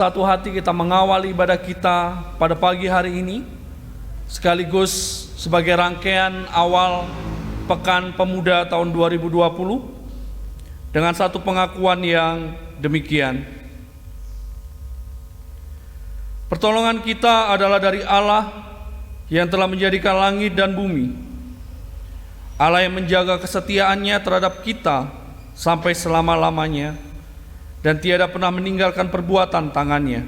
Satu hati kita mengawal ibadah kita pada pagi hari ini, sekaligus sebagai rangkaian awal Pekan Pemuda tahun 2020 dengan satu pengakuan yang demikian. Pertolongan kita adalah dari Allah yang telah menjadikan langit dan bumi, Allah yang menjaga kesetiaannya terhadap kita sampai selama-lamanya dan tiada pernah meninggalkan perbuatan tangannya.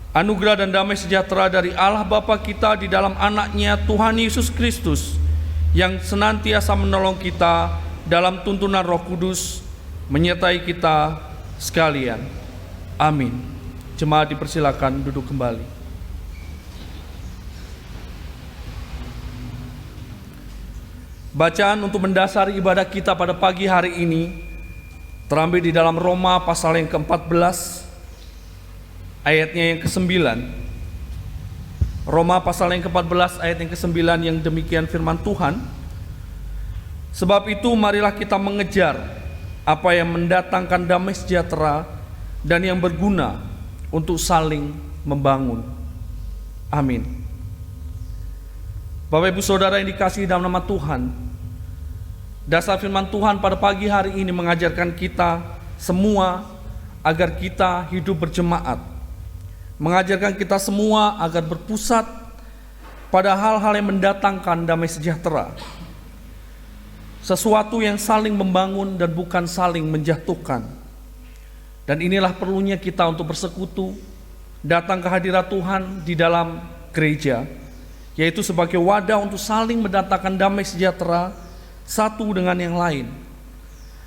Anugerah dan damai sejahtera dari Allah Bapa kita di dalam anaknya Tuhan Yesus Kristus yang senantiasa menolong kita dalam tuntunan Roh Kudus menyertai kita sekalian. Amin. Jemaat dipersilakan duduk kembali. Bacaan untuk mendasari ibadah kita pada pagi hari ini terambil di dalam Roma pasal yang ke-14 ayatnya yang ke-9. Roma pasal yang ke-14 ayat yang ke-9 yang demikian firman Tuhan. Sebab itu marilah kita mengejar apa yang mendatangkan damai sejahtera dan yang berguna untuk saling membangun. Amin. Bapak Ibu Saudara yang dikasihi dalam nama Tuhan, dasar firman Tuhan pada pagi hari ini mengajarkan kita semua agar kita hidup berjemaat, mengajarkan kita semua agar berpusat pada hal-hal yang mendatangkan damai sejahtera, sesuatu yang saling membangun dan bukan saling menjatuhkan. Dan inilah perlunya kita untuk bersekutu, datang ke hadirat Tuhan di dalam gereja, yaitu sebagai wadah untuk saling mendatangkan damai sejahtera satu dengan yang lain,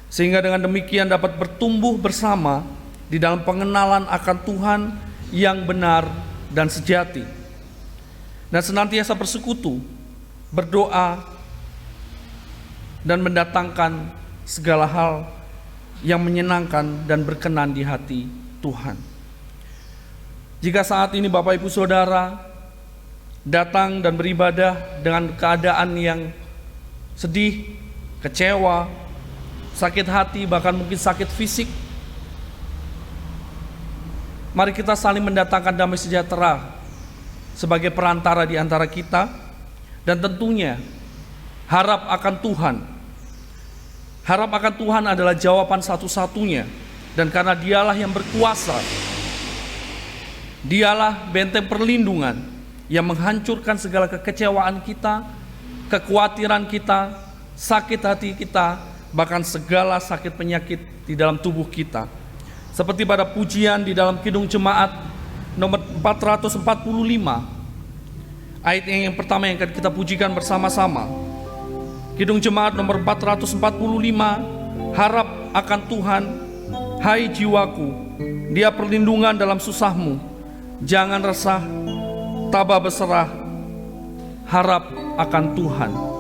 sehingga dengan demikian dapat bertumbuh bersama di dalam pengenalan akan Tuhan yang benar dan sejati, dan senantiasa bersekutu, berdoa, dan mendatangkan segala hal yang menyenangkan dan berkenan di hati Tuhan. Jika saat ini Bapak Ibu Saudara datang dan beribadah dengan keadaan yang sedih, kecewa, sakit hati, bahkan mungkin sakit fisik, mari kita saling mendatangkan damai sejahtera sebagai perantara di antara kita, dan tentunya harap akan Tuhan. Harap akan Tuhan adalah jawaban satu-satunya, dan karena Dialah yang berkuasa, Dialah benteng perlindungan yang menghancurkan segala kekecewaan kita, kekhawatiran kita, sakit hati kita, bahkan segala sakit penyakit di dalam tubuh kita. Seperti pada pujian di dalam Kidung Jemaat nomor 445, ayat yang pertama yang akan kita pujikan bersama-sama. Kidung Jemaat nomor 445, harap akan Tuhan, hai jiwaku, Dia perlindungan dalam susahmu. Jangan resah, tabah berserah, harap akan Tuhan. Jiwaku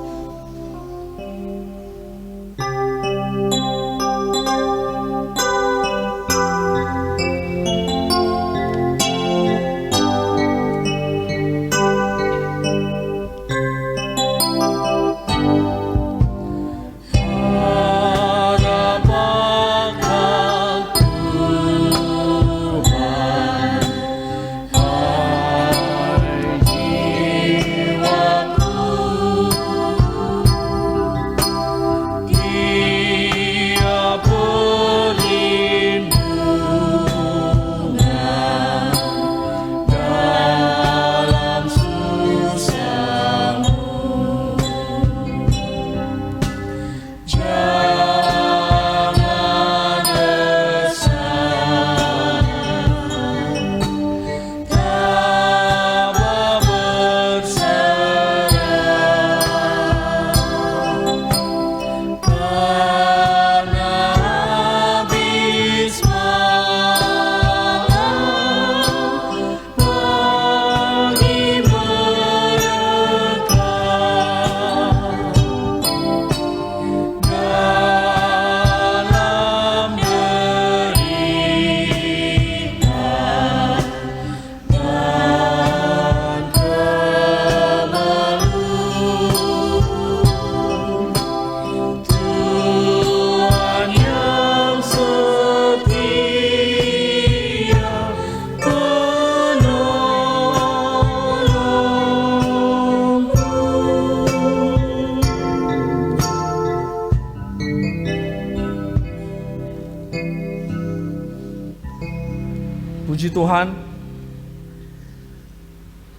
Tuhan,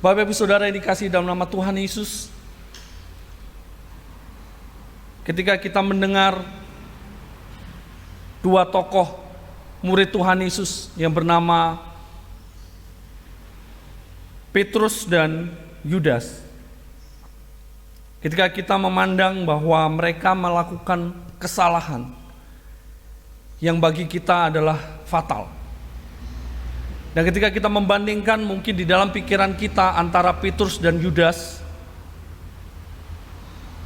Bapak Ibu Saudara yang dikasihi dalam nama Tuhan Yesus, ketika kita mendengar dua tokoh murid Tuhan Yesus yang bernama Petrus dan Yudas, ketika kita memandang bahwa mereka melakukan kesalahan yang bagi kita adalah fatal, dan ketika kita membandingkan mungkin di dalam pikiran kita antara Petrus dan Yudas,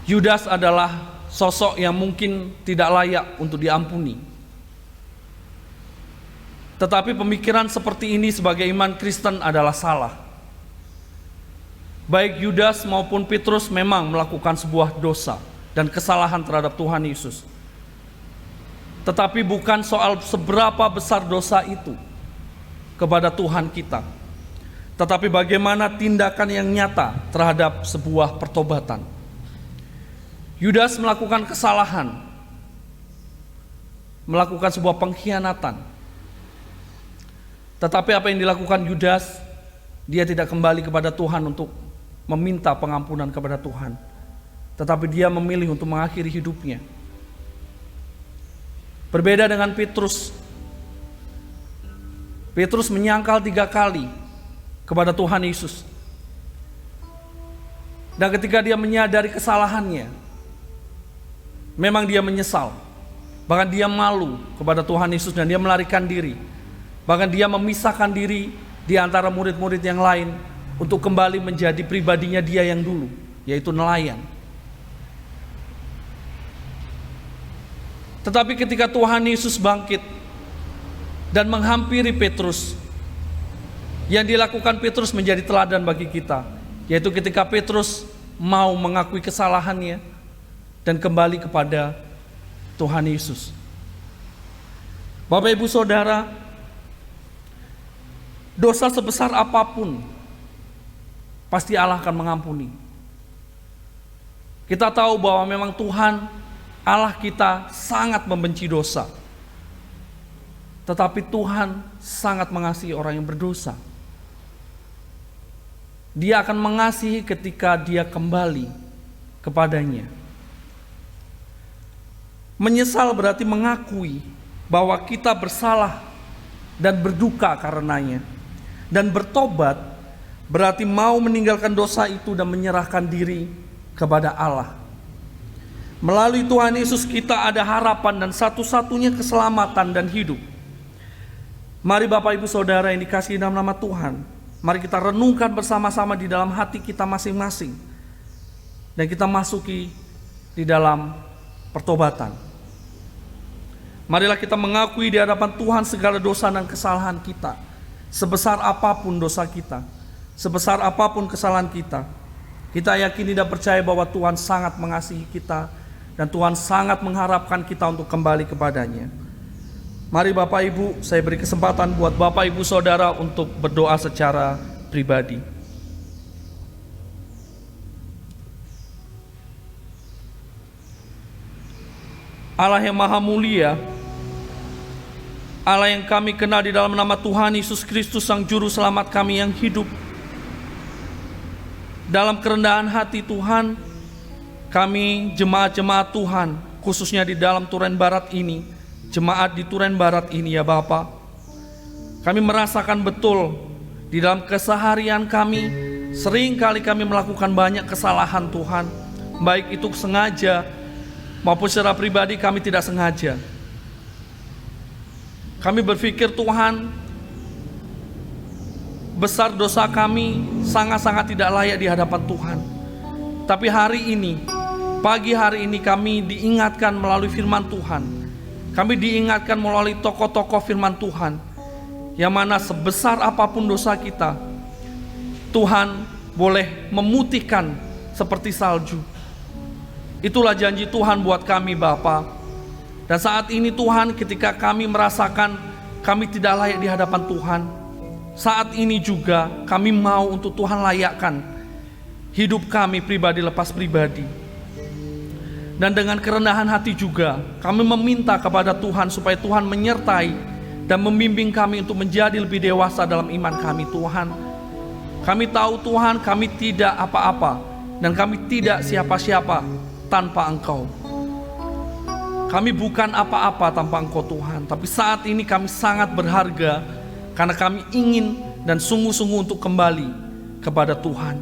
Yudas adalah sosok yang mungkin tidak layak untuk diampuni. Tetapi pemikiran seperti ini sebagai iman Kristen adalah salah. Baik Yudas maupun Petrus memang melakukan sebuah dosa dan kesalahan terhadap Tuhan Yesus. Tetapi bukan soal seberapa besar dosa itu kepada Tuhan kita, tetapi bagaimana tindakan yang nyata terhadap sebuah pertobatan. Yudas melakukan kesalahan, melakukan sebuah pengkhianatan. Tetapi apa yang dilakukan Yudas, dia tidak kembali kepada Tuhan untuk meminta pengampunan kepada Tuhan, tetapi dia memilih untuk mengakhiri hidupnya. Berbeda dengan Petrus. Petrus menyangkal 3 kali kepada Tuhan Yesus. Dan ketika dia menyadari kesalahannya, memang dia menyesal. Bahkan dia malu kepada Tuhan Yesus dan dia melarikan diri. Bahkan dia memisahkan diri di antara murid-murid yang lain untuk kembali menjadi pribadinya dia yang dulu, yaitu nelayan. Tetapi ketika Tuhan Yesus bangkit dan menghampiri Petrus, yang dilakukan Petrus menjadi teladan bagi kita, yaitu ketika Petrus mau mengakui kesalahannya dan kembali kepada Tuhan Yesus. Bapak Ibu Saudara, dosa sebesar apapun pasti Allah akan mengampuni. Kita tahu bahwa memang Tuhan Allah kita sangat membenci dosa, tetapi Tuhan sangat mengasihi orang yang berdosa. Dia akan mengasihi ketika dia kembali kepadanya. Menyesal berarti mengakui bahwa kita bersalah dan berduka karenanya. Dan bertobat berarti mau meninggalkan dosa itu dan menyerahkan diri kepada Allah. Melalui Tuhan Yesus kita ada harapan dan satu-satunya keselamatan dan hidup. Mari Bapak Ibu Saudara yang dikasihi dalam nama Tuhan, mari kita renungkan bersama-sama di dalam hati kita masing-masing, dan kita masuki di dalam pertobatan. Marilah kita mengakui di hadapan Tuhan segala dosa dan kesalahan kita. Sebesar apapun dosa kita, sebesar apapun kesalahan kita, kita yakini dan percaya bahwa Tuhan sangat mengasihi kita dan Tuhan sangat mengharapkan kita untuk kembali kepadanya. Mari Bapak Ibu, saya beri kesempatan buat Bapak Ibu Saudara untuk berdoa secara pribadi. Allah yang Maha Mulia, Allah yang kami kenal di dalam nama Tuhan Yesus Kristus, Sang Juru Selamat kami yang hidup. Dalam kerendahan hati Tuhan, kami jemaat-jemaat Tuhan, khususnya di dalam Turen Barat ini, jemaat di Turen Barat ini ya Bapa, kami merasakan betul di dalam keseharian kami, sering kali kami melakukan banyak kesalahan Tuhan, baik itu sengaja maupun secara pribadi kami tidak sengaja. Kami berpikir Tuhan, besar dosa kami, sangat-sangat tidak layak di hadapan Tuhan. Tapi hari ini, pagi hari ini kami diingatkan melalui firman Tuhan. Kami diingatkan melalui tokoh-tokoh firman Tuhan, yang mana sebesar apapun dosa kita, Tuhan boleh memutihkan seperti salju. Itulah janji Tuhan buat kami Bapa. Dan saat ini Tuhan, ketika kami merasakan kami tidak layak di hadapan Tuhan, saat ini juga kami mau untuk Tuhan layakkan hidup kami pribadi lepas pribadi. Dan dengan kerendahan hati juga kami meminta kepada Tuhan supaya Tuhan menyertai dan membimbing kami untuk menjadi lebih dewasa dalam iman kami Tuhan. Kami tahu Tuhan, kami tidak apa-apa dan kami tidak siapa-siapa tanpa Engkau. Kami bukan apa-apa tanpa Engkau Tuhan, tapi saat ini kami sangat berharga karena kami ingin dan sungguh-sungguh untuk kembali kepada Tuhan.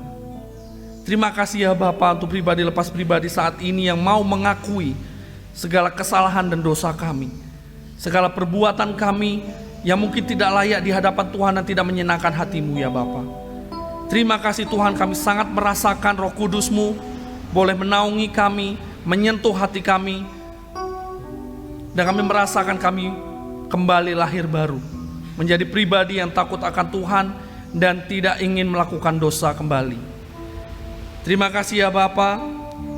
Terima kasih ya Bapa untuk pribadi lepas pribadi saat ini yang mau mengakui segala kesalahan dan dosa kami, segala perbuatan kami yang mungkin tidak layak di hadapan Tuhan dan tidak menyenangkan hati-Mu ya Bapa. Terima kasih Tuhan, kami sangat merasakan Roh Kudus-Mu boleh menaungi kami, menyentuh hati kami, dan kami merasakan kami kembali lahir baru, menjadi pribadi yang takut akan Tuhan dan tidak ingin melakukan dosa kembali. Terima kasih ya Bapa.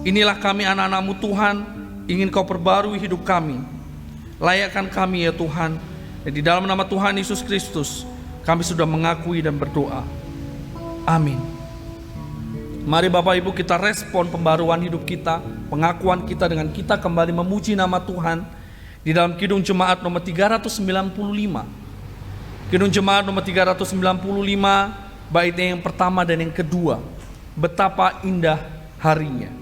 Inilah kami anak-anak-Mu Tuhan, ingin Kau perbarui hidup kami, layakkan kami ya Tuhan. Dan di dalam nama Tuhan Yesus Kristus kami sudah mengakui dan berdoa. Amin. Mari Bapak Ibu kita respon pembaruan hidup kita, pengakuan kita dengan kita kembali memuji nama Tuhan di dalam Kidung Jemaat nomor 395. Kidung Jemaat nomor 395, baitnya yang pertama dan yang kedua. Betapa indah harinya.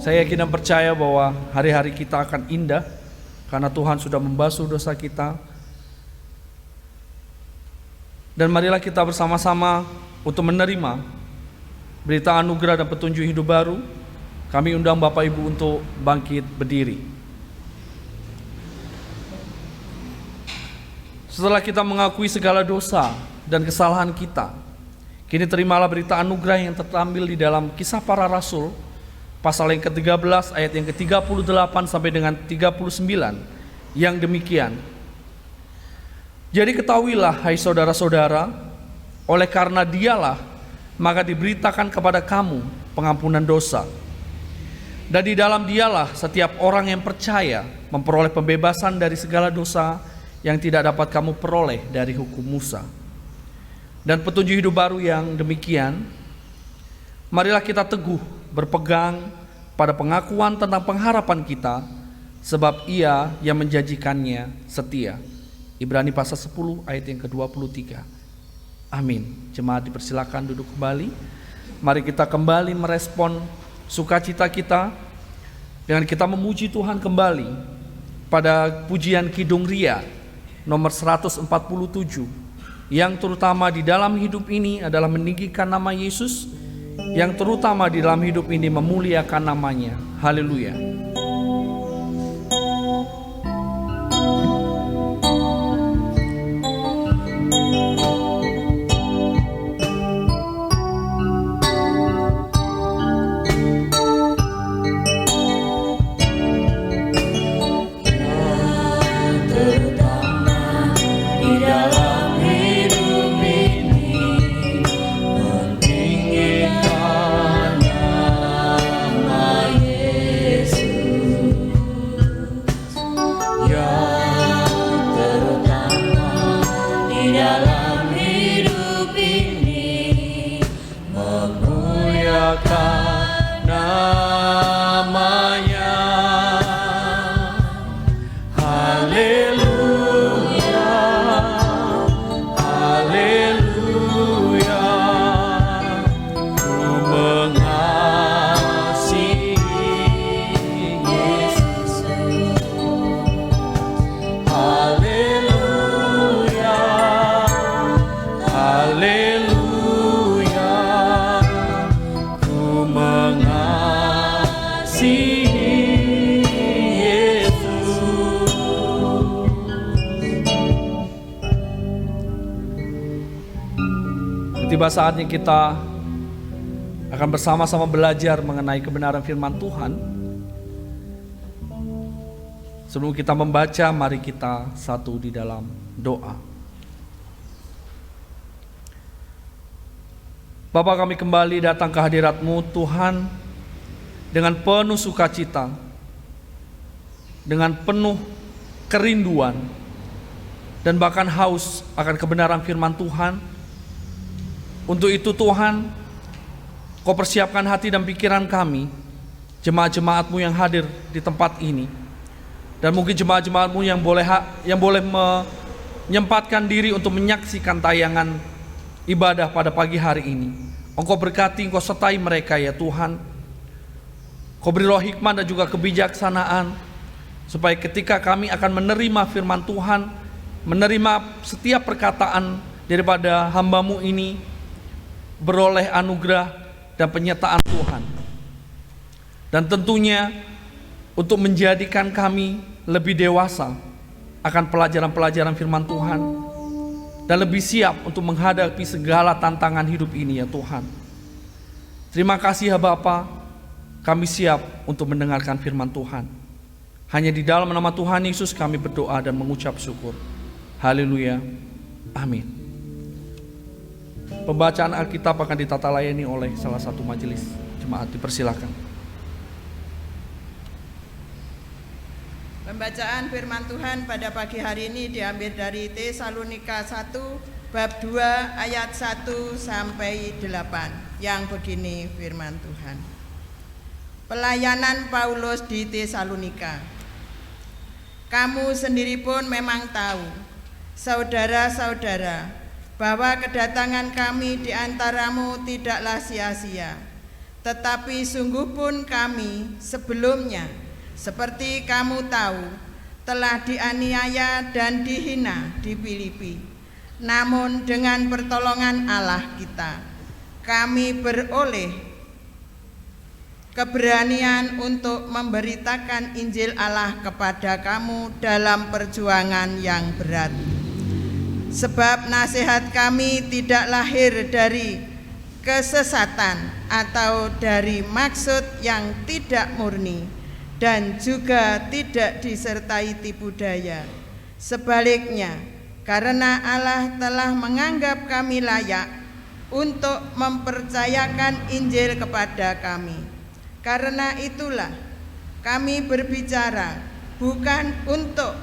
Saya yakin dan percaya bahwa hari-hari kita akan indah karena Tuhan sudah membasuh dosa kita. Dan marilah kita bersama-sama untuk menerima berita anugerah dan petunjuk hidup baru. Kami undang Bapak Ibu untuk bangkit berdiri. Setelah kita mengakui segala dosa dan kesalahan kita, kini terimalah berita anugerah yang terambil di dalam Kisah Para Rasul pasal yang ke-13 ayat yang ke-38 sampai dengan 39 yang demikian. Jadi ketahuilah hai saudara-saudara, oleh karena Dialah maka diberitakan kepada kamu pengampunan dosa. Dan di dalam Dialah setiap orang yang percaya memperoleh pembebasan dari segala dosa yang tidak dapat kamu peroleh dari hukum Musa. Dan petunjuk hidup baru yang demikian, marilah kita teguh berpegang pada pengakuan tentang pengharapan kita, sebab Ia yang menjanjikannya setia. Ibrani pasal 10 ayat yang ke-23. Amin. Jemaat dipersilakan duduk kembali. Mari kita kembali merespon sukacita kita dengan kita memuji Tuhan kembali pada pujian Kidung Ria nomor 147, yang terutama di dalam hidup ini adalah meninggikan nama Yesus, yang terutama di dalam hidup ini memuliakan namanya. Haleluya. Tiba saatnya kita akan bersama-sama belajar mengenai kebenaran firman Tuhan. Sebelum kita membaca, mari kita satu di dalam doa. Bapa, kami kembali datang ke hadirat-Mu Tuhan dengan penuh sukacita, dengan penuh kerinduan dan bahkan haus akan kebenaran firman Tuhan. Untuk itu Tuhan, Kau persiapkan hati dan pikiran kami, jemaat-jemaat-Mu yang hadir di tempat ini, dan mungkin jemaat-jemaat-Mu yang boleh menyempatkan diri untuk menyaksikan tayangan ibadah pada pagi hari ini. Engkau berkati, Engkau sertai mereka ya Tuhan. Kau beri roh hikmat dan juga kebijaksanaan, supaya ketika kami akan menerima firman Tuhan, menerima setiap perkataan daripada hamba-Mu ini, beroleh anugerah dan penyertaan Tuhan. Dan tentunya untuk menjadikan kami lebih dewasa akan pelajaran-pelajaran firman Tuhan, dan lebih siap untuk menghadapi segala tantangan hidup ini ya Tuhan. Terima kasih ya Bapa, kami siap untuk mendengarkan firman Tuhan. Hanya di dalam nama Tuhan Yesus kami berdoa dan mengucap syukur. Haleluya. Amin. Pembacaan Alkitab akan ditata layani oleh salah satu majelis jemaat. Dipersilakan. Pembacaan firman Tuhan pada pagi hari ini diambil dari Tesalonika 1 bab 2 ayat 1 sampai 8, yang begini firman Tuhan. Pelayanan Paulus di Tesalonika. Kamu sendiri pun memang tahu, saudara-saudara, bahwa kedatangan kami di antaramu tidaklah sia-sia. Tetapi sungguh pun kami sebelumnya, seperti kamu tahu, telah dianiaya dan dihina di Filipi. Namun dengan pertolongan Allah kita, kami beroleh keberanian untuk memberitakan Injil Allah kepada kamu dalam perjuangan yang berat. Sebab nasihat kami tidak lahir dari kesesatan atau dari maksud yang tidak murni, dan juga tidak disertai tipu daya. Sebaliknya, karena Allah telah menganggap kami layak untuk mempercayakan Injil kepada kami. Karena itulah kami berbicara bukan untuk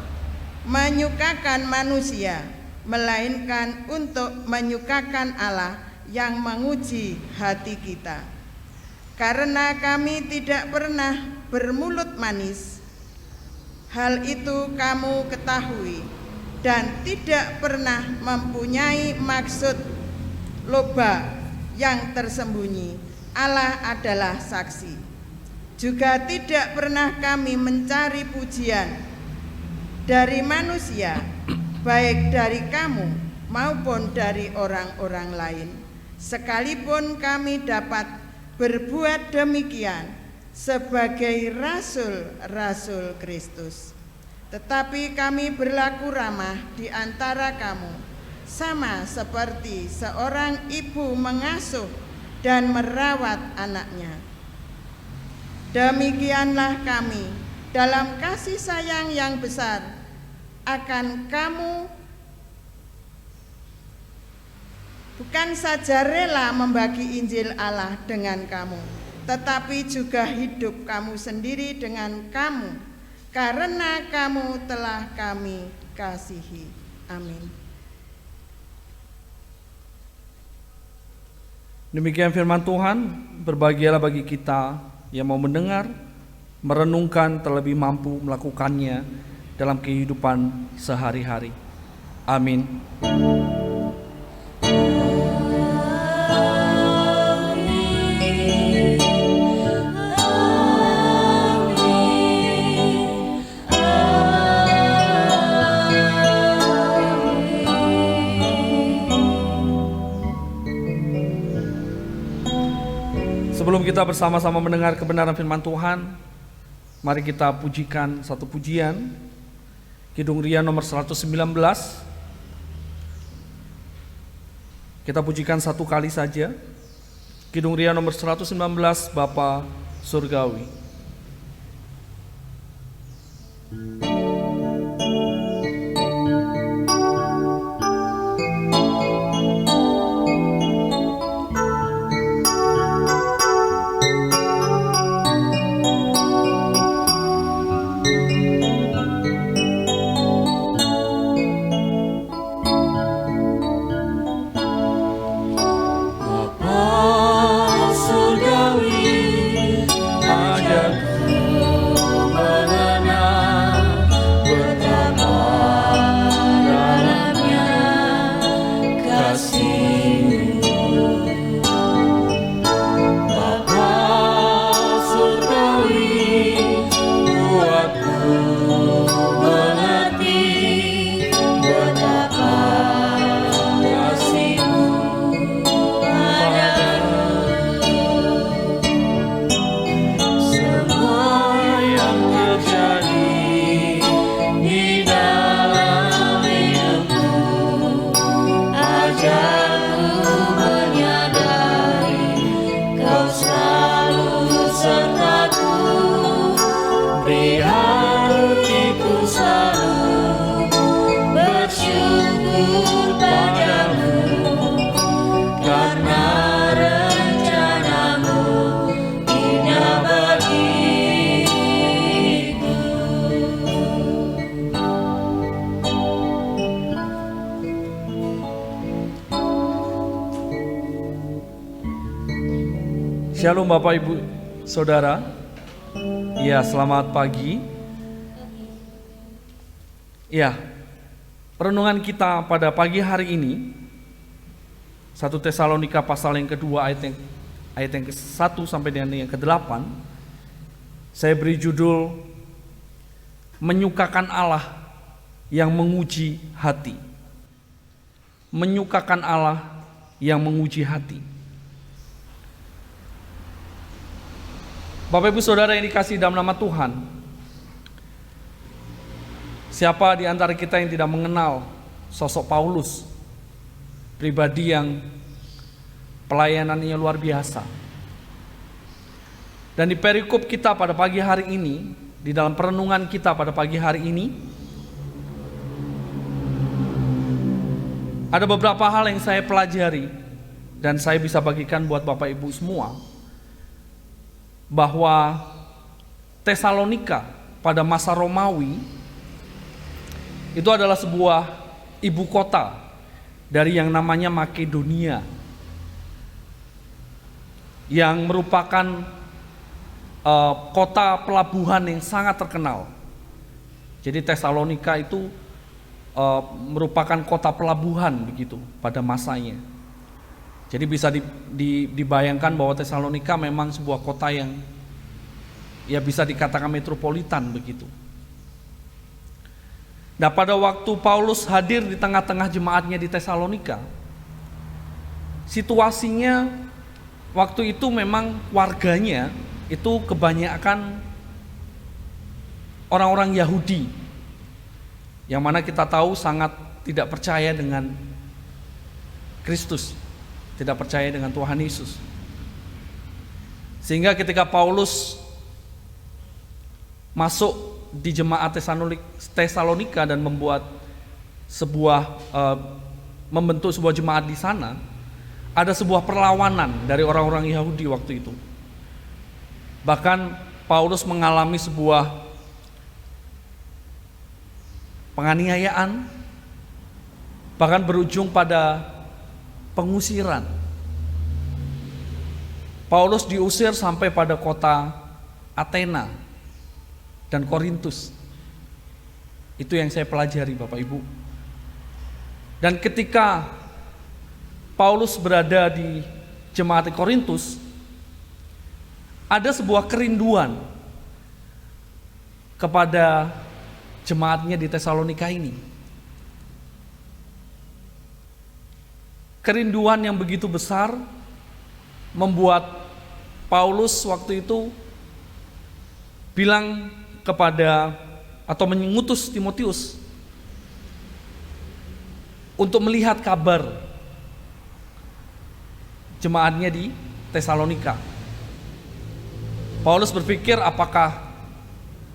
menyukakan manusia, melainkan untuk menyukakan Allah yang menguji hati kita. Karena kami tidak pernah bermulut manis, hal itu kamu ketahui, dan tidak pernah mempunyai maksud loba yang tersembunyi. Allah adalah saksi. Juga tidak pernah kami mencari pujian dari manusia, baik dari kamu maupun dari orang-orang lain. Sekalipun kami dapat berbuat demikian sebagai rasul-rasul Kristus, tetapi kami berlaku ramah di antara kamu, sama seperti seorang ibu mengasuh dan merawat anaknya. Demikianlah kami dalam kasih sayang yang besar akan kamu, bukan saja rela membagi Injil Allah dengan kamu, tetapi juga hidup kamu sendiri dengan kamu, karena kamu telah kami kasihi. Amin. Demikian firman Tuhan. Berbahagialah bagi kita yang mau mendengar, merenungkan, terlebih mampu melakukannya dalam kehidupan sehari-hari. Amin. Sebelum kita bersama-sama mendengar kebenaran firman Tuhan, mari kita pujikan satu pujian, Kidung Ria nomor 119. Kita pujikan satu kali saja, Kidung Ria nomor 119, Bapa Surgawi. Shalom Bapak Ibu Saudara. Ya, selamat pagi. Ya, renungan kita pada pagi hari ini 1 Tesalonika pasal yang kedua ayat yang ke-1 sampai dengan yang ke-8. Saya beri judul Menyukakan Allah yang menguji hati. Menyukakan Allah yang menguji hati. Bapak Ibu Saudara yang dikasihi dalam nama Tuhan, siapa di antara kita yang tidak mengenal sosok Paulus, pribadi yang pelayanannya luar biasa. Dan di perikop kita pada pagi hari ini, di dalam perenungan kita pada pagi hari ini, ada beberapa hal yang saya pelajari dan saya bisa bagikan buat Bapak Ibu semua, bahwa Tesalonika pada masa Romawi itu adalah sebuah ibu kota dari yang namanya Makedonia, yang merupakan kota pelabuhan yang sangat terkenal. Jadi Tesalonika itu merupakan kota pelabuhan begitu pada masanya. Jadi bisa dibayangkan bahwa Tesalonika memang sebuah kota yang ya bisa dikatakan metropolitan begitu. Nah, pada waktu Paulus hadir di tengah-tengah jemaatnya di Tesalonika, situasinya waktu itu memang warganya itu kebanyakan orang-orang Yahudi, yang mana kita tahu sangat tidak percaya dengan Kristus, tidak percaya dengan Tuhan Yesus. Sehingga ketika Paulus masuk di jemaat Tesalonika dan membentuk sebuah jemaat di sana, ada sebuah perlawanan dari orang-orang Yahudi waktu itu. Bahkan Paulus mengalami sebuah penganiayaan, bahkan berujung pada pengusiran. Paulus diusir sampai pada kota Athena dan Korintus. Itu yang saya pelajari, Bapak Ibu. Dan ketika Paulus berada di jemaat di Korintus, ada sebuah kerinduan kepada jemaatnya di Tesalonika ini. Kerinduan yang begitu besar membuat Paulus waktu itu bilang kepada atau mengutus Timotius untuk melihat kabar jemaatnya di Tesalonika. Paulus berpikir apakah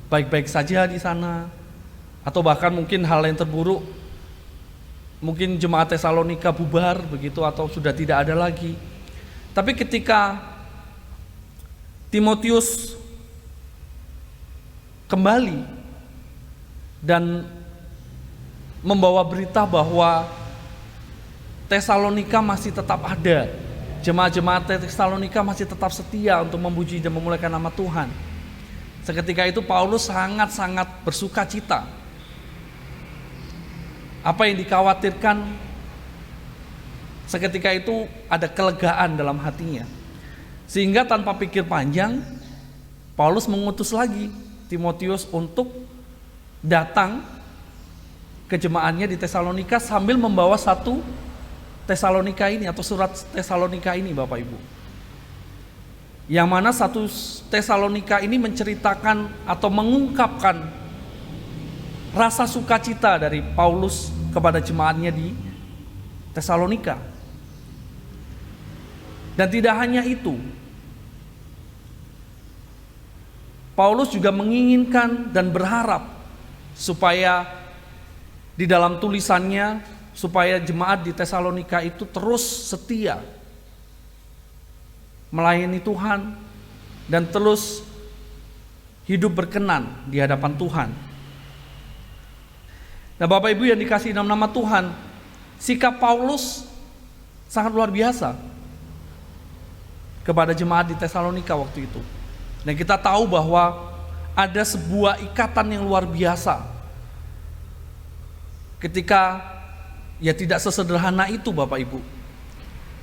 baik-baik saja di sana, atau bahkan mungkin hal yang terburuk, mungkin jemaat Tesalonika bubar begitu atau sudah tidak ada lagi. Tapi ketika Timotius kembali dan membawa berita bahwa Tesalonika masih tetap ada, jemaat-jemaat Tesalonika masih tetap setia untuk memuji dan memuliakan nama Tuhan, seketika itu Paulus sangat-sangat bersuka cita. Apa yang dikhawatirkan seketika itu ada kelegaan dalam hatinya. Sehingga tanpa pikir panjang, Paulus mengutus lagi Timotius untuk datang ke jemaatnya di Tesalonika sambil membawa satu Tesalonika ini atau surat Tesalonika ini, Bapak Ibu. Yang mana satu Tesalonika ini menceritakan atau mengungkapkan rasa sukacita dari Paulus kepada jemaatnya di Tesalonika. Dan tidak hanya itu, Paulus juga menginginkan dan berharap supaya di dalam tulisannya, supaya jemaat di Tesalonika itu terus setia melayani Tuhan dan terus hidup berkenan di hadapan Tuhan. Nah, Bapak Ibu yang dikasihi dalam nama Tuhan, sikap Paulus sangat luar biasa kepada jemaat di Tesalonika waktu itu. Dan kita tahu bahwa ada sebuah ikatan yang luar biasa ketika ya tidak sesederhana itu, Bapak Ibu.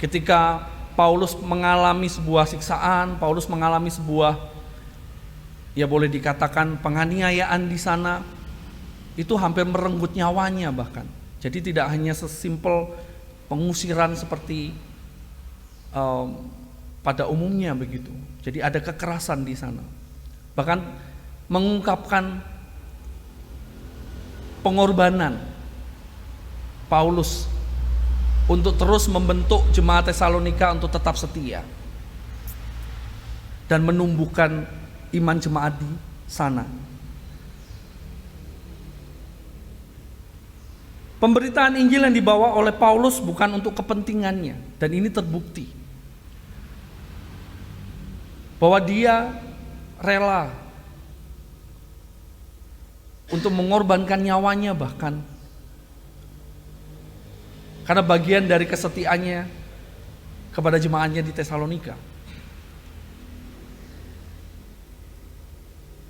Ketika Paulus mengalami sebuah siksaan, Paulus mengalami sebuah ya boleh dikatakan penganiayaan di sana, itu hampir merenggut nyawanya bahkan. Jadi tidak hanya sesimpel pengusiran seperti pada umumnya begitu. Jadi ada kekerasan di sana. Bahkan mengungkapkan pengorbanan Paulus untuk terus membentuk jemaat Tesalonika untuk tetap setia dan menumbuhkan iman jemaat di sana. Pemberitaan Injil yang dibawa oleh Paulus bukan untuk kepentingannya, dan ini terbukti bahwa dia rela untuk mengorbankan nyawanya bahkan karena bagian dari kesetiaannya kepada jemaatnya di Tesalonika.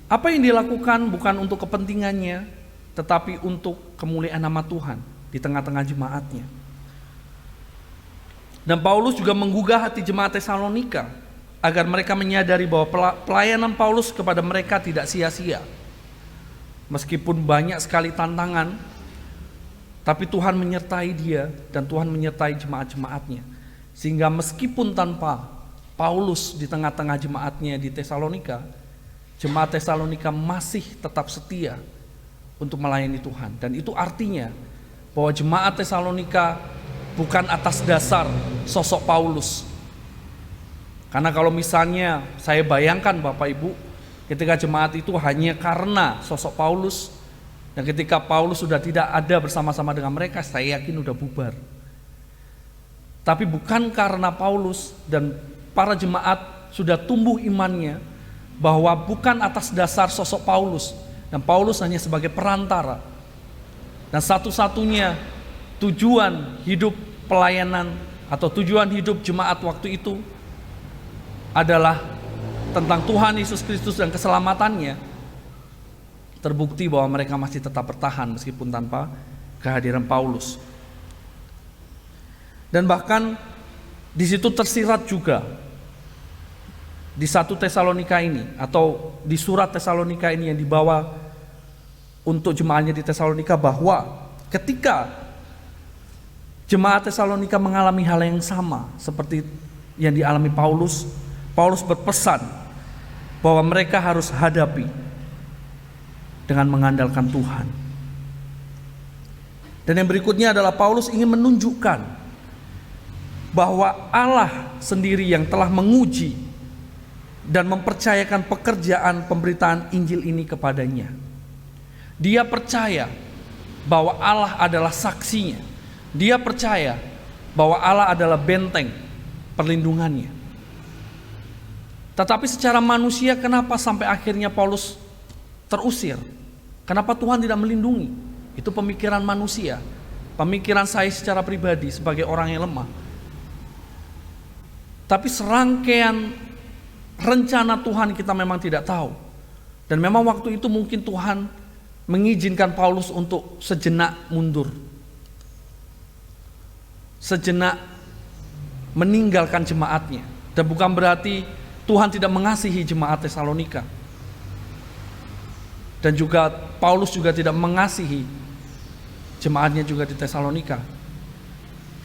Apa yang dilakukan bukan untuk kepentingannya, tetapi untuk kemuliaan nama Tuhan di tengah-tengah jemaatnya. Dan Paulus juga menggugah hati jemaat Tesalonika agar mereka menyadari bahwa pelayanan Paulus kepada mereka tidak sia-sia. Meskipun banyak sekali tantangan, tapi Tuhan menyertai dia dan Tuhan menyertai jemaat-jemaatnya. Sehingga meskipun tanpa Paulus di tengah-tengah jemaatnya di Tesalonika, jemaat Tesalonika masih tetap setia untuk melayani Tuhan. Dan itu artinya bahwa jemaat Tesalonika bukan atas dasar sosok Paulus. Karena kalau misalnya saya bayangkan Bapak Ibu, ketika jemaat itu hanya karena sosok Paulus, dan ketika Paulus sudah tidak ada bersama-sama dengan mereka, saya yakin udah bubar. Tapi bukan karena Paulus dan para jemaat sudah tumbuh imannya, bahwa bukan atas dasar sosok Paulus, dan Paulus hanya sebagai perantara. Dan satu-satunya tujuan hidup pelayanan atau tujuan hidup jemaat waktu itu adalah tentang Tuhan Yesus Kristus dan keselamatannya, terbukti bahwa mereka masih tetap bertahan meskipun tanpa kehadiran Paulus. Dan bahkan di situ tersirat juga di 1 Tesalonika ini atau di surat Tesalonika ini yang dibawa untuk jemaatnya di Tesalonika, bahwa ketika jemaat Tesalonika mengalami hal yang sama seperti yang dialami Paulus, Paulus berpesan bahwa mereka harus hadapi dengan mengandalkan Tuhan. Dan yang berikutnya adalah Paulus ingin menunjukkan bahwa Allah sendiri yang telah menguji dan mempercayakan pekerjaan pemberitaan Injil ini kepadanya. Dia percaya bahwa Allah adalah saksinya. Dia percaya bahwa Allah adalah benteng perlindungannya. Tetapi secara manusia, kenapa sampai akhirnya Paulus terusir? Kenapa Tuhan tidak melindungi? Itu pemikiran manusia, pemikiran saya secara pribadi sebagai orang yang lemah. Tapi serangkaian rencana Tuhan kita memang tidak tahu. Dan memang waktu itu mungkin Tuhan mengizinkan Paulus untuk sejenak mundur, sejenak meninggalkan jemaatnya. Dan bukan berarti Tuhan tidak mengasihi jemaat Tesalonika. Dan juga Paulus juga tidak mengasihi jemaatnya juga di Tesalonika.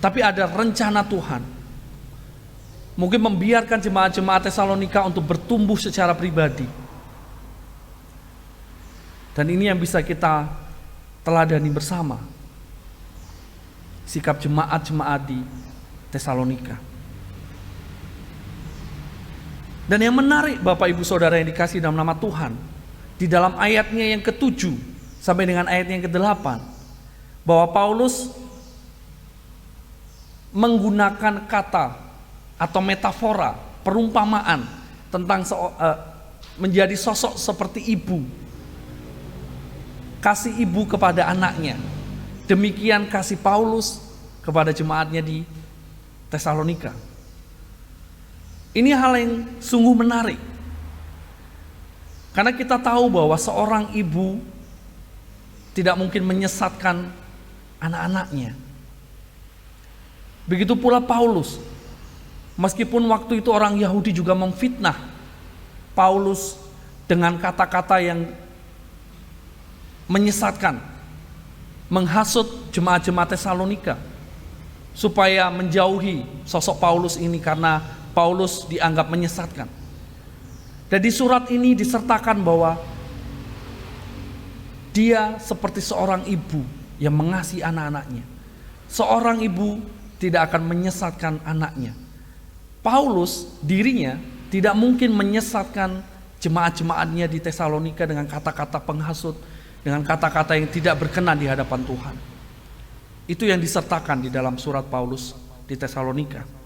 Tapi ada rencana Tuhan. Mungkin membiarkan jemaat-jemaat Tesalonika untuk bertumbuh secara pribadi. Dan ini yang bisa kita teladani bersama. Sikap jemaat-jemaat di Tesalonika. Dan yang menarik Bapak Ibu Saudara yang dikasihi dalam nama Tuhan, di dalam ayatnya yang ke-7 sampai dengan ayatnya yang ke-8, bahwa Paulus menggunakan kata atau metafora, perumpamaan tentang menjadi sosok seperti ibu. Kasih ibu kepada anaknya. Demikian kasih Paulus kepada jemaatnya di Tesalonika. Ini hal yang sungguh menarik. Karena kita tahu bahwa seorang ibu tidak mungkin menyesatkan anak-anaknya. Begitu pula Paulus. Meskipun waktu itu orang Yahudi juga memfitnah Paulus dengan kata-kata yang menyesatkan, menghasut jemaat-jemaat Tesalonika supaya menjauhi sosok Paulus ini karena Paulus dianggap menyesatkan. Dan di surat ini disertakan bahwa dia seperti seorang ibu yang mengasihi anak-anaknya. Seorang ibu tidak akan menyesatkan anaknya. Paulus dirinya tidak mungkin menyesatkan jemaat-jemaatnya di Tesalonika dengan kata-kata penghasut, dengan kata-kata yang tidak berkenan di hadapan Tuhan. Itu yang disertakan di dalam surat Paulus di Tesalonika.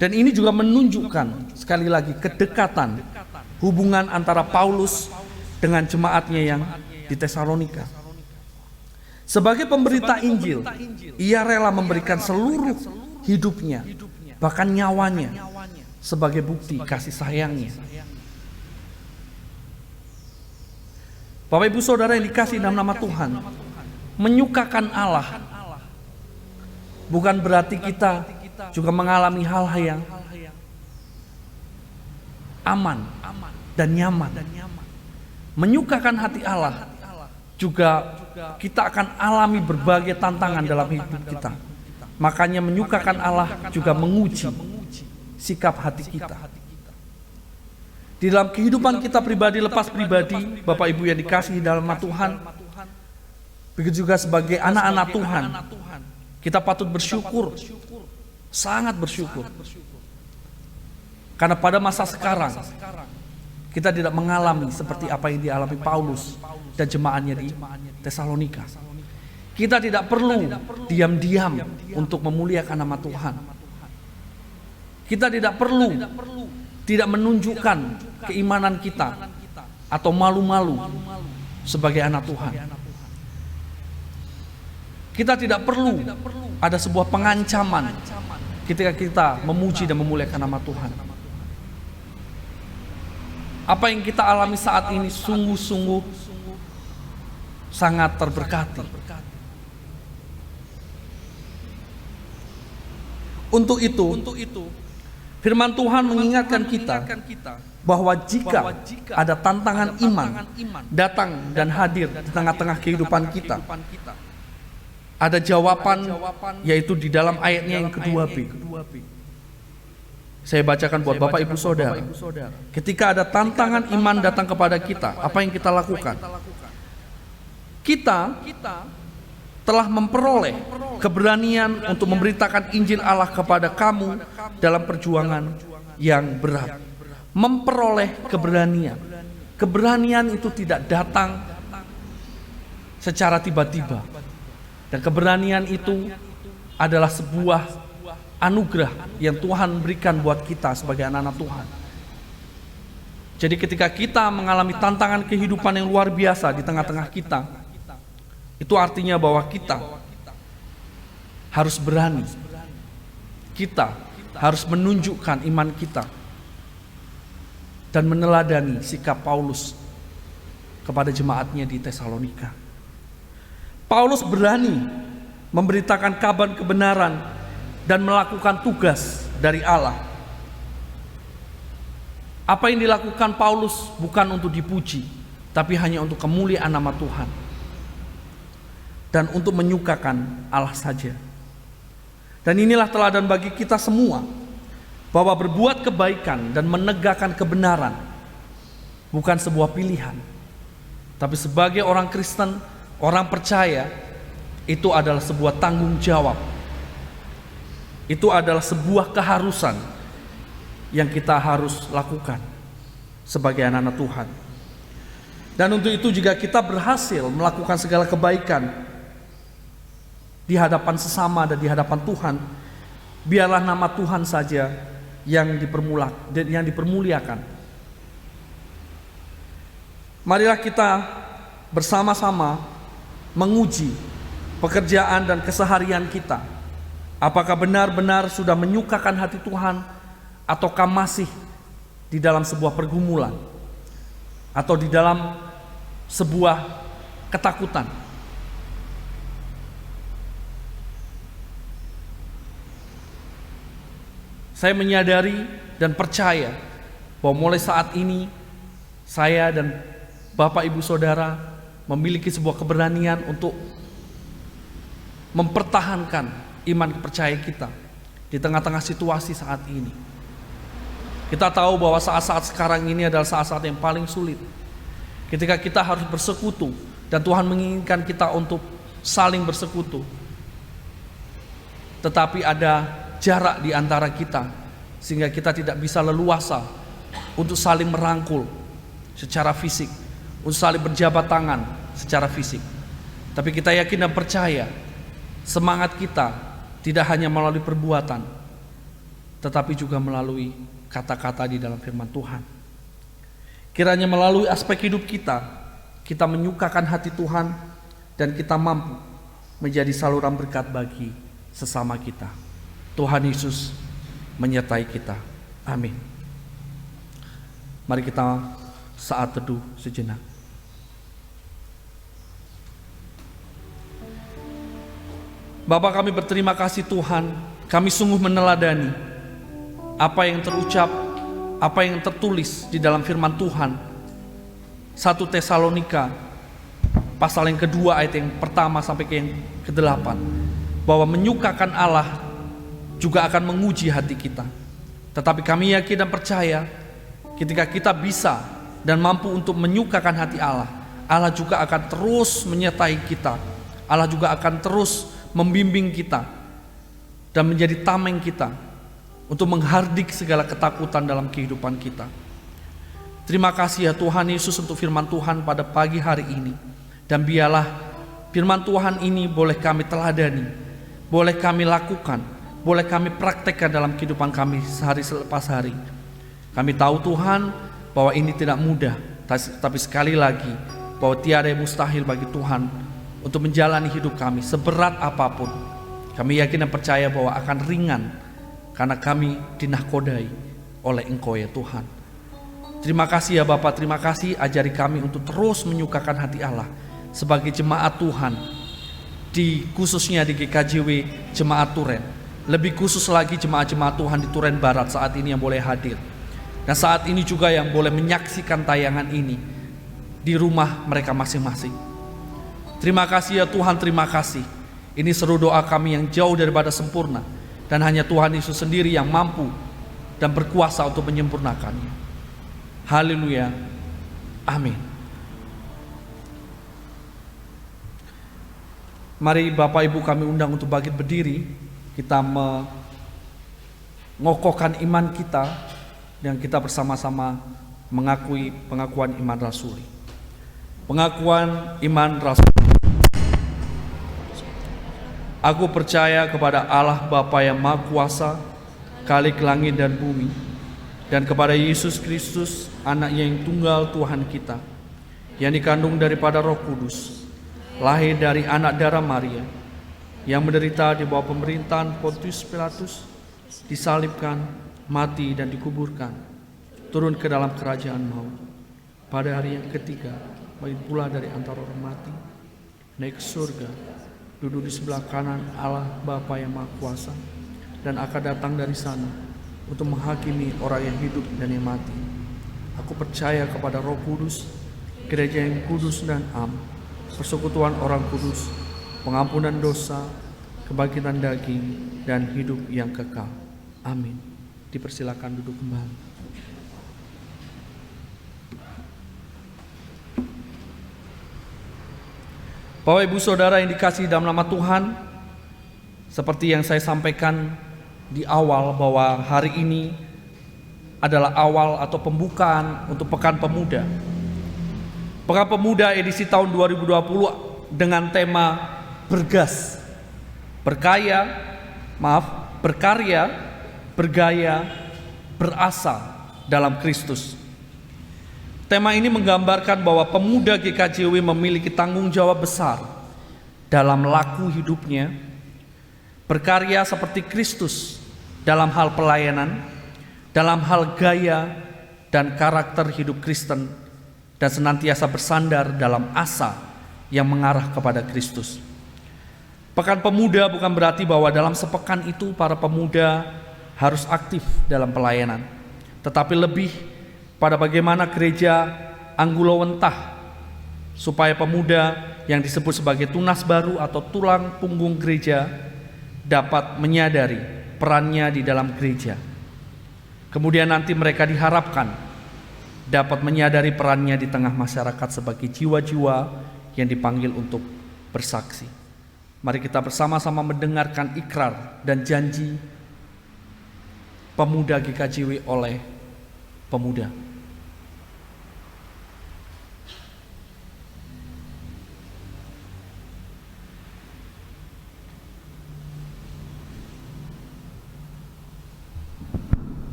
Dan ini juga menunjukkan sekali lagi kedekatan hubungan antara Paulus dengan jemaatnya yang di Tesalonika. Sebagai pemberita Injil, ia rela memberikan seluruh hidupnya, bahkan nyawanya, sebagai bukti kasih sayangnya. Bapak Ibu Saudara yang dikasihi dalam nama Tuhan, menyukakan Allah bukan berarti kita juga mengalami hal-hal yang aman dan nyaman. Menyukakan hati Allah juga kita akan alami berbagai tantangan dalam hidup kita. Makanya menyukakan Allah juga menguji sikap hati kita. Di dalam kehidupan kita pribadi lepas pribadi, Bapak Ibu yang dikasihi dalam nama Tuhan, begitu juga sebagai anak-anak Tuhan, kita patut bersyukur, sangat bersyukur. Karena pada masa sekarang, kita tidak mengalami seperti apa yang dialami Paulus dan jemaatnya di Tesalonika. Kita tidak perlu diam-diam untuk memuliakan nama Tuhan. Kita tidak perlu tidak menunjukkan keimanan kita atau malu-malu sebagai anak Tuhan. Kita tidak perlu ada sebuah pengancaman ketika kita memuji dan memuliakan nama Tuhan. Apa yang kita alami saat ini sungguh-sungguh sangat terberkati. Untuk itu, firman Tuhan mengingatkan kita bahwa jika ada tantangan iman datang dan hadir di tengah-tengah kehidupan kita, ada jawaban, yaitu di dalam ayatnya yang kedua B. Saya bacakan buat Bapak Ibu Saudara. Ketika ada tantangan iman datang kepada kita, apa yang kita lakukan? Kita telah memperoleh keberanian untuk memberitakan Injil Allah kepada kamu dalam perjuangan yang berat. Memperoleh keberanian. Keberanian itu tidak datang secara tiba-tiba. Dan keberanian itu adalah sebuah anugerah yang Tuhan berikan buat kita sebagai anak-anak Tuhan. Jadi ketika kita mengalami tantangan kehidupan yang luar biasa di tengah-tengah kita, itu artinya bahwa kita harus berani. Kita harus menunjukkan iman kita dan meneladani sikap Paulus kepada jemaatnya di Tesalonika. Paulus berani memberitakan kabar kebenaran dan melakukan tugas dari Allah. Apa yang dilakukan Paulus bukan untuk dipuji, tapi hanya untuk kemuliaan nama Tuhan dan untuk menyukakan Allah saja. Dan inilah teladan bagi kita semua, bahwa berbuat kebaikan dan menegakkan kebenaran bukan sebuah pilihan, tapi sebagai orang Kristen, orang percaya, itu adalah sebuah tanggung jawab. Itu adalah sebuah keharusan yang kita harus lakukan sebagai anak-anak Tuhan. Dan untuk itu juga kita berhasil melakukan segala kebaikan di hadapan sesama dan di hadapan Tuhan, biarlah nama Tuhan saja yang dipermuliakan. Marilah kita bersama-sama menguji pekerjaan dan keseharian kita. Apakah benar-benar sudah menyukakan hati Tuhan, ataukah masih di dalam sebuah pergumulan atau di dalam sebuah ketakutan. Saya menyadari dan percaya bahwa mulai saat ini saya dan Bapak Ibu Saudara memiliki sebuah keberanian untuk mempertahankan iman kepercayaan kita di tengah-tengah situasi saat ini. Kita tahu bahwa saat-saat sekarang ini adalah saat-saat yang paling sulit, ketika kita harus bersekutu dan Tuhan menginginkan kita untuk saling bersekutu, tetapi ada jarak di antara kita sehingga kita tidak bisa leluasa untuk saling merangkul secara fisik, untuk saling berjabat tangan secara fisik. Tapi kita yakin dan percaya semangat kita tidak hanya melalui perbuatan, tetapi juga melalui kata-kata di dalam firman Tuhan. Kiranya melalui aspek hidup kita, kita menyukakan hati Tuhan dan kita mampu menjadi saluran berkat bagi sesama kita. Tuhan Yesus menyertai kita. Amin. Mari kita saat teduh sejenak. Bapa, kami berterima kasih Tuhan, kami sungguh meneladani apa yang terucap, apa yang tertulis di dalam firman Tuhan. 1 Tesalonika pasal yang kedua ayat yang pertama sampai ke yang ke-8, bahwa menyukakan Allah juga akan menguji hati kita. Tetapi kami yakin dan percaya ketika kita bisa dan mampu untuk menyukakan hati Allah, Allah juga akan terus menyertai kita. Allah juga akan terus membimbing kita dan menjadi tameng kita untuk menghardik segala ketakutan dalam kehidupan kita. Terima kasih ya Tuhan Yesus untuk firman Tuhan pada pagi hari ini. Dan biarlah firman Tuhan ini boleh kami teladani, boleh kami lakukan, boleh kami praktekkan dalam kehidupan kami sehari selepas hari. Kami tahu Tuhan bahwa ini tidak mudah, tapi sekali lagi bahwa tiada yang mustahil bagi Tuhan untuk menjalani hidup kami seberat apapun. Kami yakin dan percaya bahwa akan ringan karena kami dinahkodai oleh Engkau ya Tuhan. Terima kasih ya Bapak, terima kasih, ajari kami untuk terus menyukakan hati Allah sebagai jemaat Tuhan, khususnya di GKJW Jemaat Turen. Lebih khusus lagi jemaat-jemaat Tuhan di Turen Barat saat ini yang boleh hadir, dan saat ini juga yang boleh menyaksikan tayangan ini di rumah mereka masing-masing. Terima kasih ya Tuhan, terima kasih. Ini seru doa kami yang jauh daripada sempurna, dan hanya Tuhan Yesus sendiri yang mampu dan berkuasa untuk menyempurnakannya. Haleluya, amin. Mari Bapak Ibu kami undang untuk bangkit berdiri. Kita mengokohkan iman kita dan kita bersama-sama mengakui pengakuan iman rasuli. Pengakuan iman rasuli. Aku percaya kepada Allah Bapa yang Maha Kuasa, Khalik langit dan bumi, dan kepada Yesus Kristus, Anaknya yang tunggal Tuhan kita, yang dikandung daripada Roh Kudus, lahir dari anak darah Maria, yang menderita di bawah pemerintahan Pontius Pilatus, disalibkan, mati dan dikuburkan, turun ke dalam kerajaan maut. Pada hari yang ketiga, bangkit pula dari antara orang mati, naik ke surga, duduk di sebelah kanan Allah Bapa yang Maha Kuasa, dan akan datang dari sana untuk menghakimi orang yang hidup dan yang mati. Aku percaya kepada Roh Kudus, gereja yang kudus dan am, persekutuan orang kudus, pengampunan dosa, kebangkitan daging, dan hidup yang kekal. Amin. Dipersilakan duduk kembali. Bapak Ibu Saudara yang dikasihi dalam nama Tuhan, seperti yang saya sampaikan di awal bahwa hari ini adalah awal atau pembukaan untuk Pekan Pemuda. Pekan Pemuda edisi tahun 2020 dengan tema bergas, berkarya, bergaya, berasa dalam Kristus. Tema ini menggambarkan bahwa pemuda GKJW memiliki tanggung jawab besar dalam laku hidupnya, berkarya seperti Kristus dalam hal pelayanan, dalam hal gaya dan karakter hidup Kristen, dan senantiasa bersandar dalam asa yang mengarah kepada Kristus. Pekan Pemuda bukan berarti bahwa dalam sepekan itu para pemuda harus aktif dalam pelayanan, tetapi lebih pada bagaimana gereja Anggulawentah supaya pemuda yang disebut sebagai tunas baru atau tulang punggung gereja dapat menyadari perannya di dalam gereja. Kemudian nanti mereka diharapkan dapat menyadari perannya di tengah masyarakat sebagai jiwa-jiwa yang dipanggil untuk bersaksi. Mari kita bersama-sama mendengarkan ikrar dan janji pemuda GKJW oleh pemuda.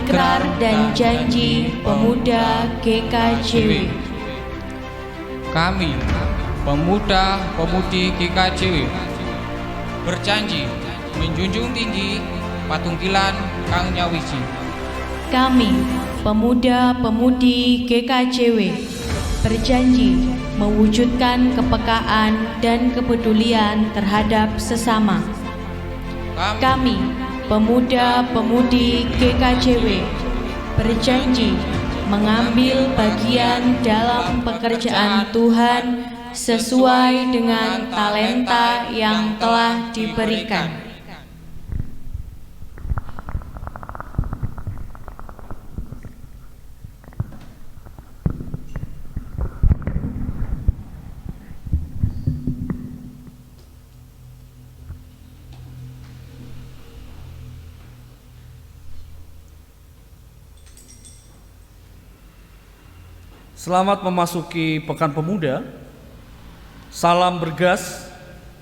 ikrar dan janji pemuda GKJW. Kami, pemuda-pemudi GKJW, berjanji menjunjung tinggi patunggilan Kang Nyawiji. Kami, pemuda-pemudi GKJW, berjanji mewujudkan kepekaan dan kepedulian terhadap sesama. Kami, pemuda-pemudi GKJW, berjanji mengambil bagian dalam pekerjaan Tuhan sesuai dengan talenta yang telah diberikan. Selamat memasuki Pekan Pemuda. Salam bergas,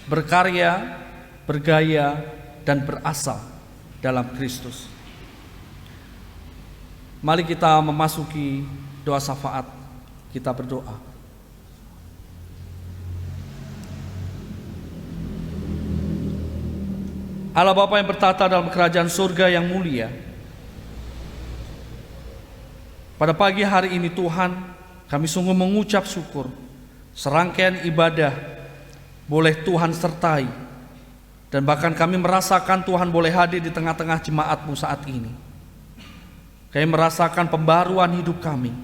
berkarya, bergaya, dan berasal dalam Kristus. Mari kita memasuki doa syafaat. Kita berdoa. Allah Bapa yang bertata dalam kerajaan surga yang mulia, pada pagi hari ini Tuhan, kami sungguh mengucap syukur serangkaian ibadah boleh Tuhan sertai, dan bahkan kami merasakan Tuhan boleh hadir di tengah-tengah jemaat-Mu saat ini. Kami merasakan pembaruan hidup kami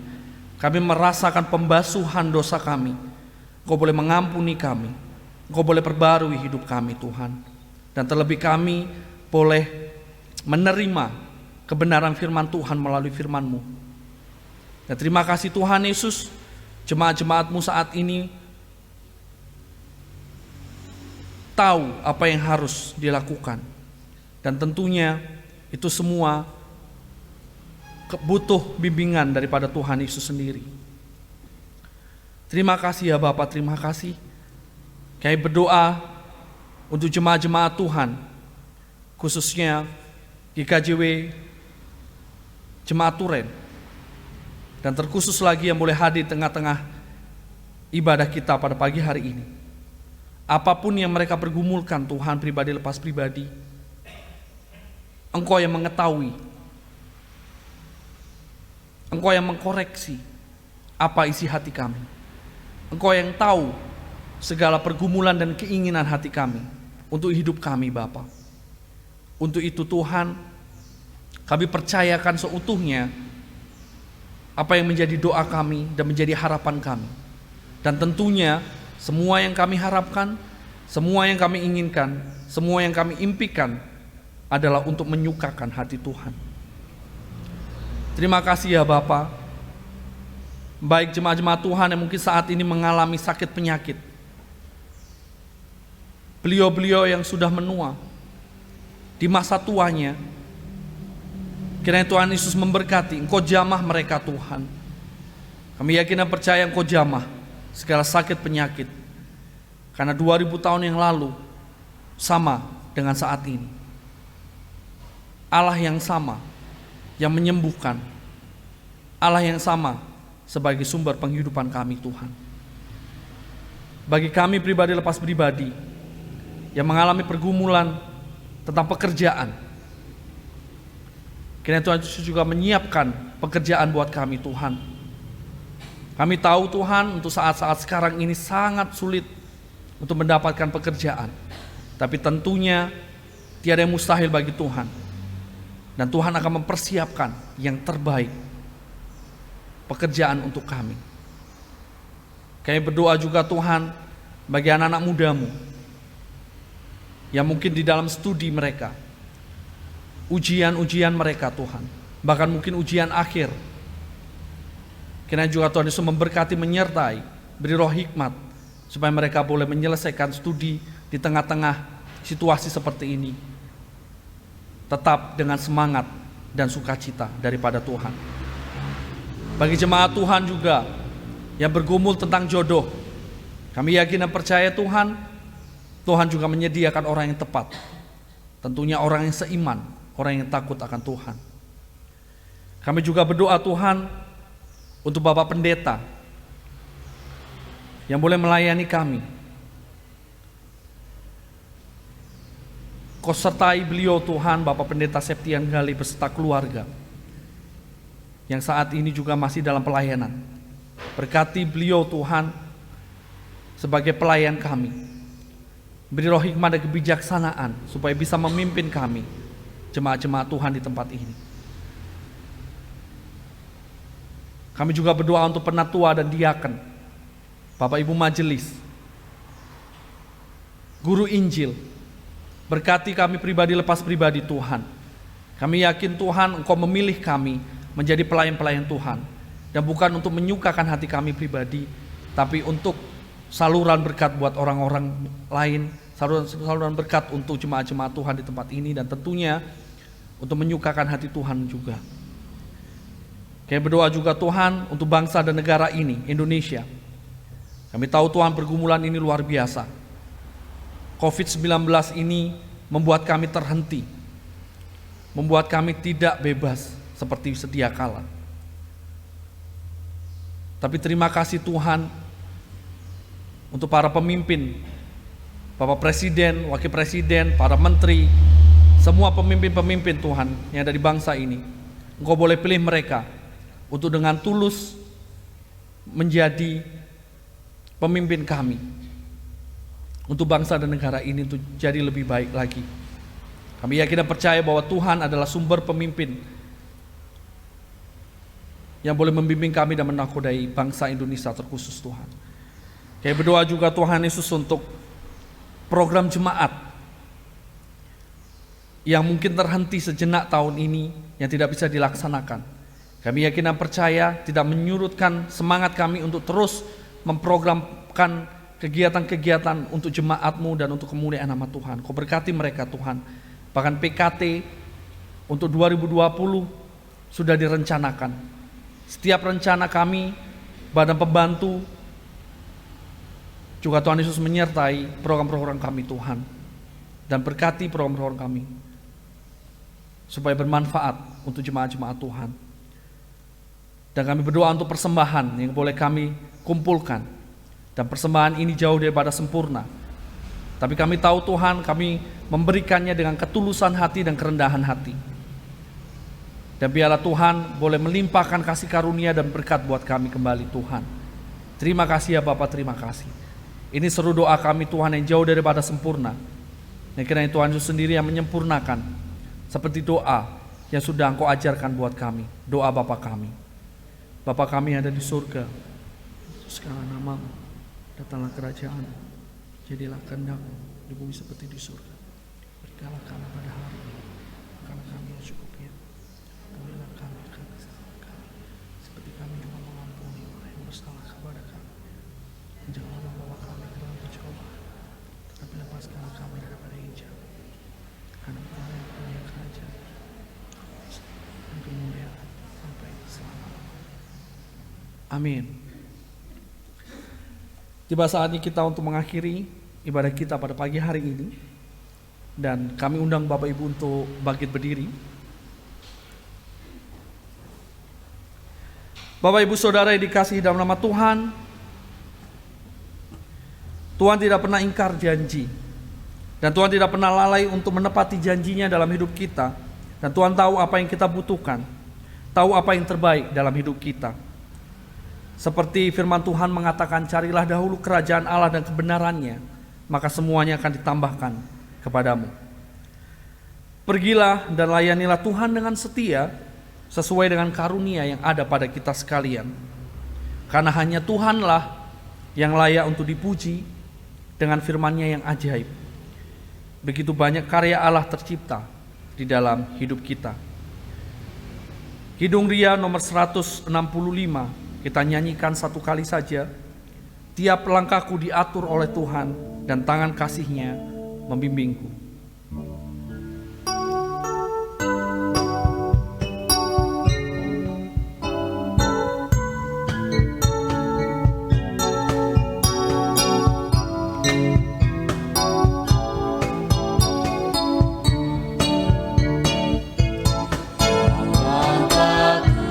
merasakan pembasuhan dosa kami. Engkau boleh mengampuni kami, Engkau boleh perbarui hidup kami Tuhan. Dan terlebih kami boleh menerima kebenaran firman Tuhan melalui firman-Mu. Dan terima kasih Tuhan Yesus, jemaat-jemaat-Mu saat ini tahu apa yang harus dilakukan. Dan tentunya itu semua butuh bimbingan daripada Tuhan Yesus sendiri. Terima kasih ya Bapak, terima kasih. Kami berdoa untuk jemaat-jemaat Tuhan, khususnya GKJW Jemaat Turen, dan terkhusus lagi yang boleh hadir tengah-tengah ibadah kita pada pagi hari ini. Apapun yang mereka pergumulkan Tuhan, pribadi lepas pribadi, Engkau yang mengetahui, Engkau yang mengkoreksi apa isi hati kami. Engkau yang tahu segala pergumulan dan keinginan hati kami untuk hidup kami Bapa. Untuk itu Tuhan, kami percayakan seutuhnya apa yang menjadi doa kami dan menjadi harapan kami. Dan tentunya semua yang kami harapkan, semua yang kami inginkan, semua yang kami impikan adalah untuk menyukakan hati Tuhan. Terima kasih ya Bapa. Baik jemaat-jemaat Tuhan yang mungkin saat ini mengalami sakit penyakit, beliau-beliau yang sudah menua di masa tuanya, kiranya Tuhan Yesus memberkati, Engkau jamah mereka Tuhan. Kami yakin dan percaya Engkau jamah segala sakit penyakit, karena 2000 tahun yang lalu sama dengan saat ini. Allah yang sama yang menyembuhkan, Allah yang sama sebagai sumber penghidupan kami Tuhan. Bagi kami pribadi lepas pribadi yang mengalami pergumulan tentang pekerjaan, kiranya Tuhan Yesus juga menyiapkan pekerjaan buat kami Tuhan. Kami tahu Tuhan untuk saat-saat sekarang ini sangat sulit untuk mendapatkan pekerjaan. Tapi tentunya tiada yang mustahil bagi Tuhan. Dan Tuhan akan mempersiapkan yang terbaik pekerjaan untuk kami. Kami berdoa juga Tuhan bagi anak-anak muda-Mu yang mungkin di dalam studi mereka, ujian-ujian mereka Tuhan, bahkan mungkin ujian akhir. Kiranya juga Tuhan Yesus memberkati, menyertai, beri roh hikmat supaya mereka boleh menyelesaikan studi di tengah-tengah situasi seperti ini tetap dengan semangat dan sukacita daripada Tuhan. Bagi jemaat Tuhan juga yang bergumul tentang jodoh, kami yakin dan percaya Tuhan juga menyediakan orang yang tepat. Tentunya orang yang seiman, orang yang takut akan Tuhan. Kami juga berdoa Tuhan untuk Bapak Pendeta yang boleh melayani kami. Kau sertai beliau Tuhan, Bapak Pendeta Septian Gali beserta keluarga yang saat ini juga masih dalam pelayanan. Berkati beliau Tuhan sebagai pelayan kami. Beri roh hikmat dan kebijaksanaan supaya bisa memimpin kami, jemaat-jemaat Tuhan di tempat ini. Kami juga berdoa untuk penatua dan diaken, Bapak Ibu majelis, guru Injil. Berkati kami pribadi lepas pribadi Tuhan. Kami yakin Tuhan Engkau memilih kami menjadi pelayan-pelayan Tuhan. Dan bukan untuk menyukakan hati kami pribadi, tapi untuk saluran berkat buat orang-orang lain, saluran berkat untuk jemaat-jemaat Tuhan di tempat ini, dan tentunya untuk menyukakan hati Tuhan juga. Kami berdoa juga Tuhan untuk bangsa dan negara ini, Indonesia. Kami tahu Tuhan pergumulan ini luar biasa. COVID-19 ini membuat kami terhenti, membuat kami tidak bebas seperti sedia kala. Tapi terima kasih Tuhan untuk para pemimpin, Bapak Presiden, Wakil Presiden, para menteri, semua pemimpin-pemimpin Tuhan yang ada di bangsa ini. Engkau boleh pilih mereka untuk dengan tulus menjadi pemimpin kami, untuk bangsa dan negara ini untuk jadi lebih baik lagi. Kami yakin dan percaya bahwa Tuhan adalah sumber pemimpin yang boleh membimbing kami dan menakodai bangsa Indonesia terkhusus Tuhan. Kami berdoa juga Tuhan Yesus untuk program jemaat yang mungkin terhenti sejenak tahun ini, yang tidak bisa dilaksanakan. Kami yakin dan percaya tidak menyurutkan semangat kami untuk terus memprogramkan kegiatan-kegiatan untuk jemaat-Mu dan untuk kemuliaan nama Tuhan. Kau berkati mereka Tuhan. Bahkan PKT untuk 2020 sudah direncanakan. Setiap rencana kami, badan pembantu, juga Tuhan Yesus menyertai program-program kami Tuhan. Dan berkati program-program kami supaya bermanfaat untuk jemaat-jemaat Tuhan. Dan kami berdoa untuk persembahan yang boleh kami kumpulkan. Dan persembahan ini jauh daripada sempurna. Tapi kami tahu Tuhan, kami memberikannya dengan ketulusan hati dan kerendahan hati. Dan biarlah Tuhan boleh melimpahkan kasih karunia dan berkat buat kami kembali Tuhan. Terima kasih ya Bapak, terima kasih. Ini seru doa kami Tuhan yang jauh daripada sempurna. Dan kiranya Tuhan Yesus sendiri yang menyempurnakan. Seperti doa yang sudah Engkau ajarkan buat kami. Doa Bapa kami. Bapa kami yang ada di surga, segala nama-Mu, datanglah kerajaan, jadilah kehendak-Mu di bumi seperti di surga. Berikanlah kami pada hari ini makanan kami yang cukupnya. Ampunilah kami akan kesalahan kami, seperti kami juga mengampuni orang yang bersalah kepada kami. Janganlah membawa kami ke dalam pencobaan, tetapi lepaskanlah kami daripada yang jahat. Karena Engkau yang punya kerajaan dan kemuliaan sampai selama-lamanya. Amin. Tiba saatnya kita untuk mengakhiri ibadah kita pada pagi hari ini. Dan kami undang Bapak Ibu untuk bangkit berdiri. Bapak Ibu Saudara yang dikasihi dalam nama Tuhan, Tuhan tidak pernah ingkar janji. Dan Tuhan tidak pernah lalai untuk menepati janjinya dalam hidup kita. Dan Tuhan tahu apa yang kita butuhkan, tahu apa yang terbaik dalam hidup kita. Seperti firman Tuhan mengatakan, carilah dahulu kerajaan Allah dan kebenarannya, maka semuanya akan ditambahkan kepadamu. Pergilah dan layanilah Tuhan dengan setia, sesuai dengan karunia yang ada pada kita sekalian. Karena hanya Tuhanlah yang layak untuk dipuji dengan firman-Nya yang ajaib. Begitu banyak karya Allah tercipta di dalam hidup kita. Kidung Ria nomor 165, kita nyanyikan satu kali saja. Tiap langkahku diatur oleh Tuhan dan tangan kasih-Nya membimbingku. Langkahku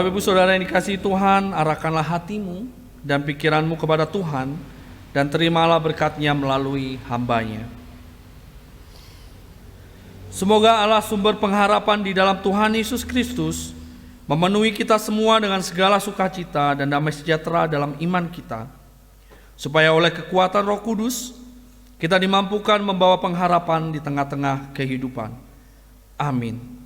Bapak Ibu Saudara yang dikasihi Tuhan, arahkanlah hatimu dan pikiranmu kepada Tuhan, dan terimalah berkat-Nya melalui hamba-Nya. Semoga Allah sumber pengharapan di dalam Tuhan Yesus Kristus memenuhi kita semua dengan segala sukacita dan damai sejahtera dalam iman kita, supaya oleh kekuatan Roh Kudus kita dimampukan membawa pengharapan di tengah-tengah kehidupan. Amin.